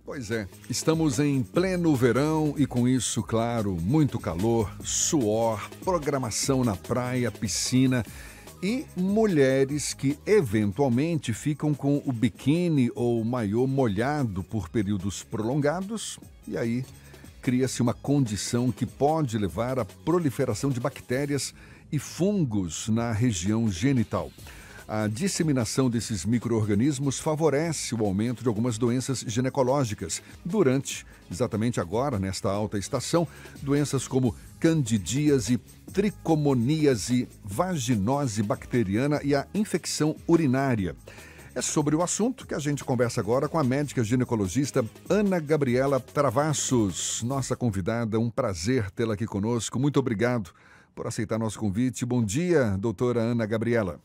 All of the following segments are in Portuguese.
Pois é, estamos em pleno verão e com isso, claro, muito calor, suor, programação na praia, piscina e mulheres que eventualmente ficam com o biquíni ou maiô molhado por períodos prolongados e aí cria-se uma condição que pode levar à proliferação de bactérias e fungos na região genital. A disseminação desses micro-organismos favorece o aumento de algumas doenças ginecológicas. Exatamente agora, nesta alta estação, doenças como candidíase, tricomoníase, vaginose bacteriana e a infecção urinária. É sobre o assunto que a gente conversa agora com a médica ginecologista Ana Gabriela Travassos, nossa convidada. Um prazer tê-la aqui conosco. Muito obrigado por aceitar nosso convite. Bom dia, doutora Ana Gabriela.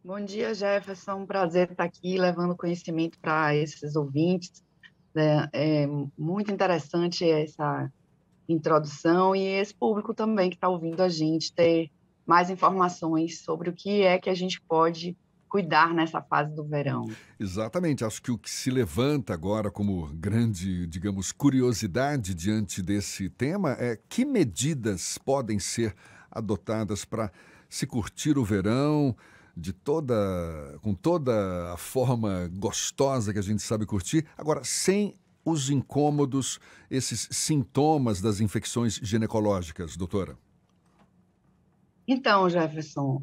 Bom dia, Jefferson. Um prazer estar aqui levando conhecimento para esses ouvintes, né? É muito interessante essa introdução e esse público também que está ouvindo a gente ter mais informações sobre o que é que a gente pode cuidar nessa fase do verão. Exatamente. Acho que o que se levanta agora como grande, digamos, curiosidade diante desse tema é que medidas podem ser adotadas para se curtir o verão com toda a forma gostosa que a gente sabe curtir, agora sem os incômodos, esses sintomas das infecções ginecológicas, doutora. Então, Jefferson,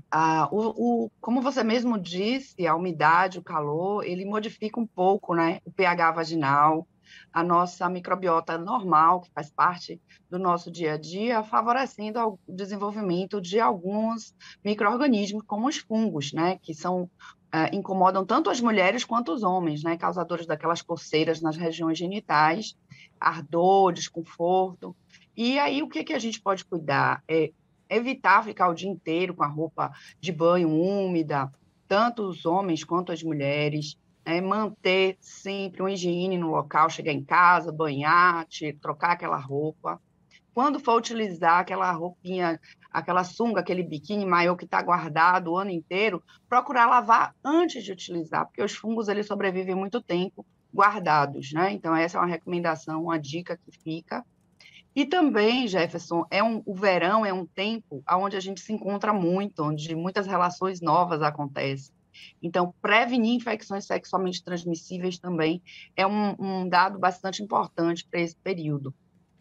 como você mesmo disse, a umidade, o calor, ele modifica um pouco, né, o pH vaginal, a nossa microbiota normal, que faz parte do nosso dia a dia, favorecendo o desenvolvimento de alguns micro-organismos, como os fungos, né, que incomodam tanto as mulheres quanto os homens, né, causadores daquelas coceiras nas regiões genitais, ardor, desconforto. E aí, o que que a gente pode cuidar? Evitar ficar o dia inteiro com a roupa de banho úmida, tanto os homens quanto as mulheres, né? Manter sempre uma higiene no local, chegar em casa, banhar, trocar aquela roupa. Quando for utilizar aquela roupinha, aquela sunga, aquele biquíni maiô que está guardado o ano inteiro, procurar lavar antes de utilizar, porque os fungos eles sobrevivem muito tempo guardados, né? Então, essa é uma recomendação, uma dica que fica. E também, Jefferson, o verão é um tempo onde a gente se encontra muito, onde muitas relações novas acontecem. Então, prevenir infecções sexualmente transmissíveis também é um dado bastante importante para esse período.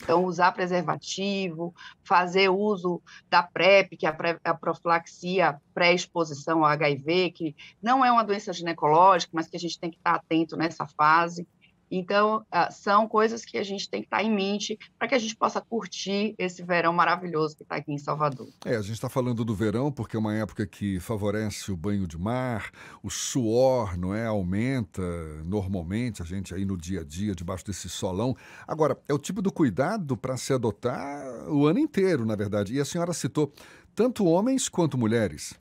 Então, usar preservativo, fazer uso da PrEP, que é a profilaxia pré-exposição ao HIV, que não é uma doença ginecológica, mas que a gente tem que estar atento nessa fase. Então, são coisas que a gente tem que estar em mente para que a gente possa curtir esse verão maravilhoso que está aqui em Salvador. A gente está falando do verão porque é uma época que favorece o banho de mar, o suor, não é? Aumenta normalmente a gente aí no dia a dia, debaixo desse solão. Agora, é o tipo do cuidado para se adotar o ano inteiro, na verdade. E a senhora citou tanto homens quanto mulheres.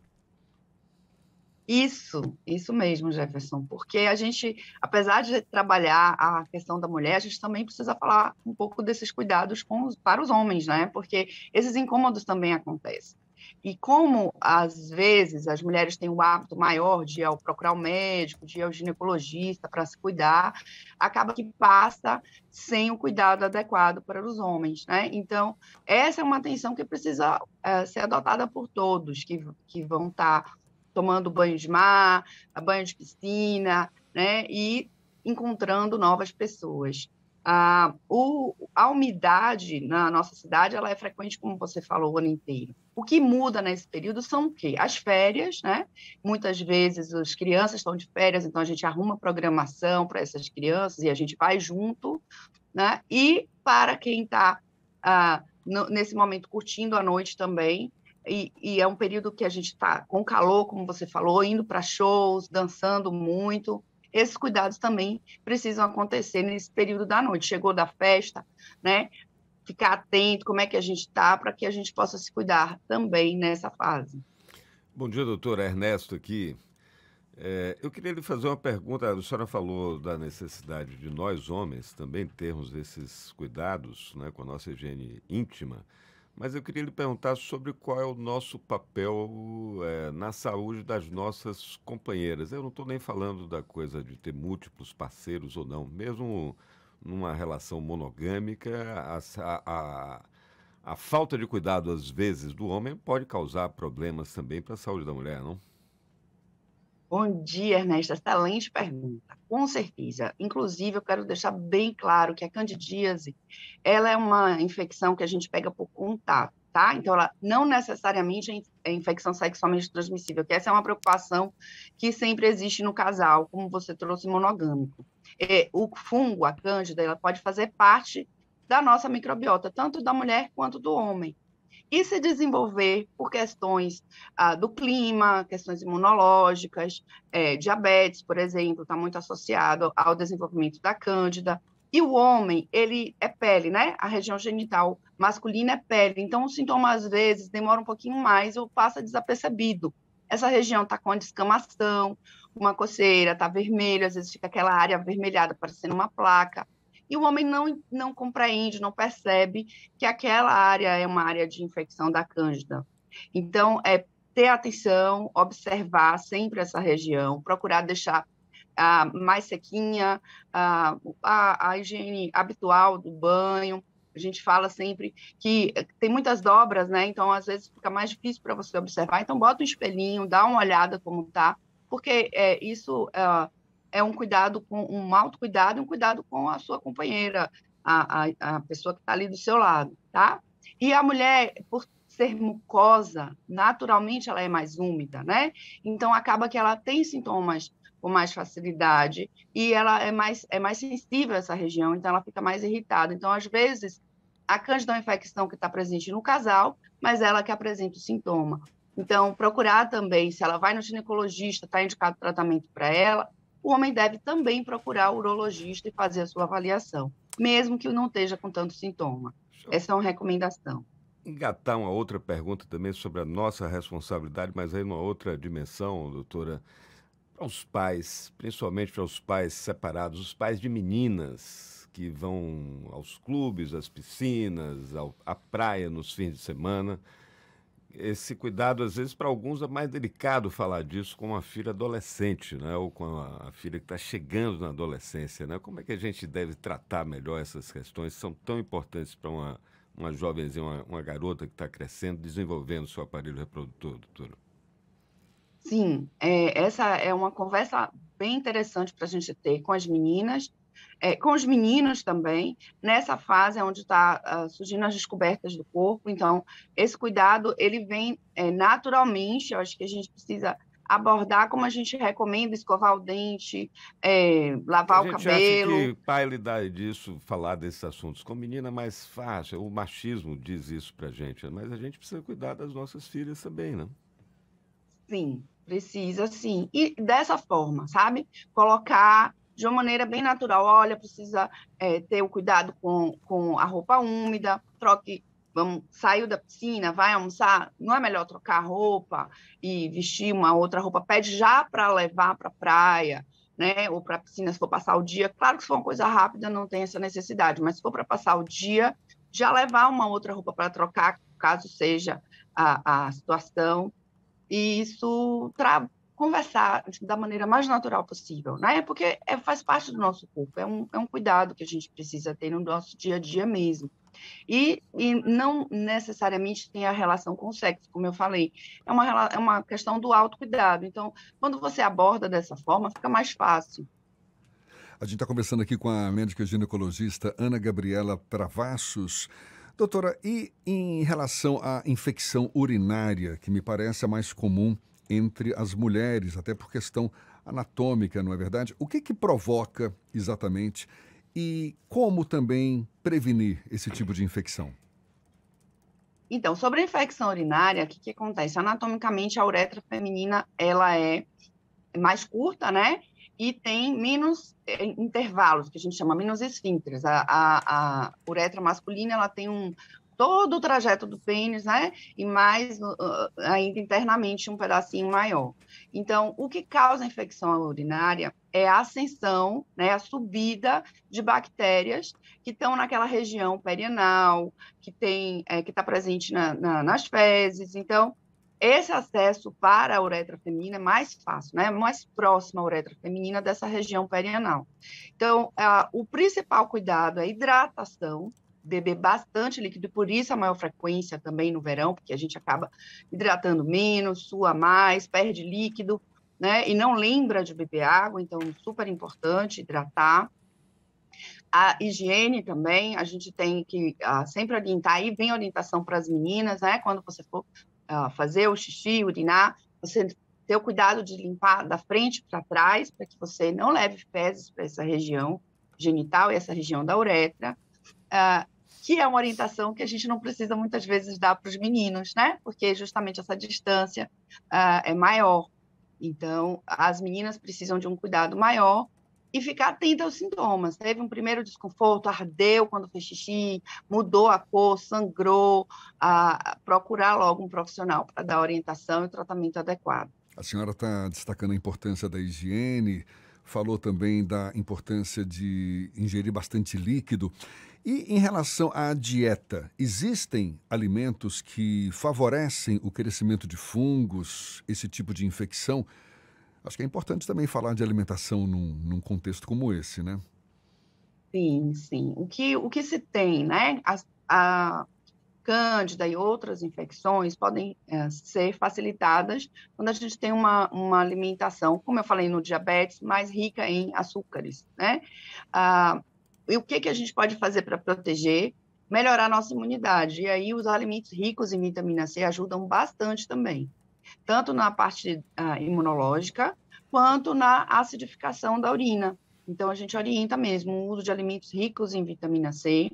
Isso mesmo, Jefferson, porque a gente, apesar de trabalhar a questão da mulher, a gente também precisa falar um pouco desses cuidados para os homens, né? Porque esses incômodos também acontecem. E como, às vezes, as mulheres têm o hábito maior de ir procurar o médico, de ir ao ginecologista para se cuidar, acaba que passa sem o cuidado adequado para os homens, né? Então, essa é uma atenção que precisa ser adotada por todos que vão estar tomando banho de mar, banho de piscina, né, e encontrando novas pessoas. A umidade na nossa cidade ela é frequente, como você falou, o ano inteiro. O que muda nesse período são o quê? As férias, né? Muitas vezes as crianças estão de férias, então a gente arruma programação para essas crianças e a gente vai junto, né? E para quem está nesse momento curtindo a noite também, e é um período que a gente está com calor, como você falou, indo para shows, dançando muito. Esses cuidados também precisam acontecer nesse período da noite. Chegou da festa, né? Ficar atento como é que a gente está para que a gente possa se cuidar também nessa fase. Bom dia, doutor Ernesto aqui. Eu queria lhe fazer uma pergunta. A senhora falou da necessidade de nós, homens, também termos esses cuidados, né, com a nossa higiene íntima, Mas eu queria lhe perguntar sobre qual é o nosso papel na saúde das nossas companheiras. Eu não estou nem falando da coisa de ter múltiplos parceiros ou não. Mesmo numa relação monogâmica, a falta de cuidado, às vezes, do homem pode causar problemas também para a saúde da mulher, não? Bom dia, Ernesto. Excelente pergunta. Com certeza. Inclusive, eu quero deixar bem claro que a candidíase, ela é uma infecção que a gente pega por contato, tá? Então, ela não necessariamente é infecção sexualmente transmissível, que essa é uma preocupação que sempre existe no casal, como você trouxe, monogâmico. O fungo, a cândida, ela pode fazer parte da nossa microbiota, tanto da mulher quanto do homem e se desenvolver por questões do clima, questões imunológicas, diabetes, por exemplo, está muito associado ao desenvolvimento da cândida. E o homem, ele é pele, né? A região genital masculina é pele. Então, o sintoma, às vezes, demora um pouquinho mais ou passa desapercebido. Essa região está com a descamação, uma coceira, está vermelho, às vezes fica aquela área avermelhada, parecendo uma placa. E o homem não compreende, não percebe que aquela área é uma área de infecção da cândida. Então, é ter atenção, observar sempre essa região, procurar deixar mais sequinha, a higiene habitual do banho. A gente fala sempre que tem muitas dobras, né? Então, às vezes, fica mais difícil para você observar. Então, bota um espelhinho, dá uma olhada como está, porque isso é um cuidado com um autocuidado e um cuidado com a sua companheira, a pessoa que está ali do seu lado, tá? E a mulher, por ser mucosa, naturalmente ela é mais úmida, né? Então acaba que ela tem sintomas com mais facilidade e ela é mais sensível a essa região, então ela fica mais irritada. Então, às vezes, a cândida é uma infecção que está presente no casal, mas ela que apresenta o sintoma. Então, procurar também, se ela vai no ginecologista, está indicado tratamento para ela, o homem deve também procurar o urologista e fazer a sua avaliação, mesmo que não esteja com tanto sintoma. Essa é uma recomendação. Engatar uma outra pergunta também sobre a nossa responsabilidade, mas aí numa outra dimensão, doutora, para os pais, principalmente para os pais separados, os pais de meninas que vão aos clubes, às piscinas, à praia nos fins de semana. Esse cuidado, às vezes, para alguns é mais delicado falar disso com uma filha adolescente, né? Ou com a filha que está chegando na adolescência, né? Como é que a gente deve tratar melhor essas questões que são tão importantes para uma jovenzinha, uma garota que está crescendo, desenvolvendo seu aparelho reprodutor, doutora? Sim, essa é uma conversa bem interessante para a gente ter com as meninas, com os meninos também, nessa fase onde está surgindo as descobertas do corpo. Então, esse cuidado, ele vem naturalmente. Eu acho que a gente precisa abordar como a gente recomenda, escovar o dente, A lavar o gente acha cabelo. que pai lidar disso, falar desses assuntos com menina é mais fácil, o machismo diz isso pra gente, mas a gente precisa cuidar das nossas filhas também, né? Sim, precisa sim. E dessa forma, sabe? Colocar de uma maneira bem natural. Olha, precisa ter o cuidado com a roupa úmida, troque, vamos, saiu da piscina, vai almoçar, não é melhor trocar a roupa e vestir uma outra roupa? Pede já para levar para a praia, né? Ou para a piscina, se for passar o dia. Claro que se for uma coisa rápida, não tem essa necessidade, mas se for para passar o dia, já levar uma outra roupa para trocar, caso seja a situação. E isso conversar da maneira mais natural possível, né? Porque faz parte do nosso corpo, é um cuidado que a gente precisa ter no nosso dia a dia mesmo. E não necessariamente tem a relação com o sexo, como eu falei, é uma questão do autocuidado. Então, quando você aborda dessa forma, fica mais fácil. A gente está conversando aqui com a médica ginecologista Ana Gabriela Travassos. Doutora, e em relação à infecção urinária, que me parece a mais comum entre as mulheres, até por questão anatômica, não é verdade? O que provoca exatamente e como também prevenir esse tipo de infecção? Então, sobre a infecção urinária, o que acontece? Anatomicamente, a uretra feminina, ela é mais curta, né? E tem menos intervalos, que a gente chama menos esfíncteres. A uretra masculina, ela tem todo o trajeto do pênis, né? E mais ainda internamente um pedacinho maior. Então, o que causa infecção urinária é a ascensão, né, a subida de bactérias que estão naquela região perianal, que está presente nas fezes. Então, esse acesso para a uretra feminina é mais fácil, né? Mais próximo à uretra feminina dessa região perianal. Então, o principal cuidado é a hidratação, beber bastante líquido, por isso a maior frequência também no verão, porque a gente acaba hidratando menos, sua mais, perde líquido, né? E não lembra de beber água, então super importante hidratar. A higiene também, a gente tem que sempre orientar, aí vem a orientação para as meninas, né? Quando você for fazer o xixi, urinar, você ter o cuidado de limpar da frente para trás, para que você não leve fezes para essa região genital e essa região da uretra, que é uma orientação que a gente não precisa muitas vezes dar para os meninos, né? Porque justamente essa distância é maior. Então, as meninas precisam de um cuidado maior e ficar atenta aos sintomas. Teve um primeiro desconforto, ardeu quando fez xixi, mudou a cor, sangrou, procurar logo um profissional para dar orientação e tratamento adequado. A senhora está destacando a importância da higiene, falou também da importância de ingerir bastante líquido. E em relação à dieta, existem alimentos que favorecem o crescimento de fungos, esse tipo de infecção? Acho que é importante também falar de alimentação num contexto como esse, né? Sim, sim. O que se tem, né? A Cândida e outras infecções podem ser facilitadas quando a gente tem uma alimentação, como eu falei no diabetes, mais rica em açúcares, né? E o que a gente pode fazer para proteger? Melhorar a nossa imunidade. E aí os alimentos ricos em vitamina C ajudam bastante também, tanto na parte imunológica, quanto na acidificação da urina. Então, a gente orienta mesmo o uso de alimentos ricos em vitamina C.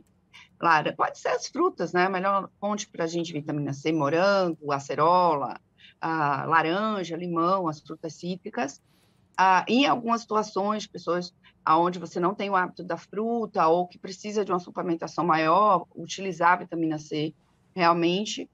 Claro, pode ser as frutas, né? A melhor fonte para a gente de vitamina C, morango, acerola, laranja, limão, as frutas cítricas. Em algumas situações, pessoas onde você não tem o hábito da fruta ou que precisa de uma suplementação maior, utilizar a vitamina C realmente,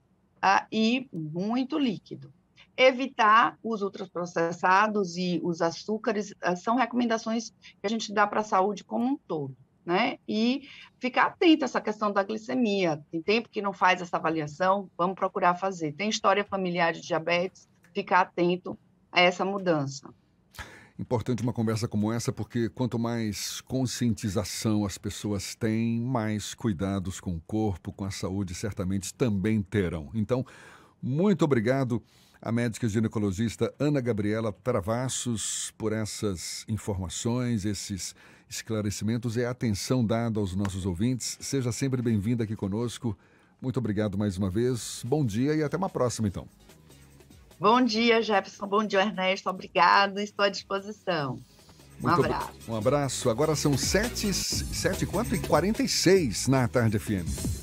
e muito líquido. Evitar os ultraprocessados e os açúcares são recomendações que a gente dá para a saúde como um todo, né? E ficar atento a essa questão da glicemia. Tem tempo que não faz essa avaliação, vamos procurar fazer. Tem história familiar de diabetes, ficar atento a essa mudança. Importante uma conversa como essa, porque quanto mais conscientização as pessoas têm, mais cuidados com o corpo, com a saúde, certamente também terão. Então, muito obrigado à médica ginecologista Ana Gabriela Travassos por essas informações, esses esclarecimentos e a atenção dada aos nossos ouvintes. Seja sempre bem-vinda aqui conosco. Muito obrigado mais uma vez. Bom dia e até uma próxima, então. Bom dia, Jefferson. Bom dia, Ernesto. Obrigado. Estou à disposição. Um abraço. Um abraço. Agora são 7h46 na Tarde FM.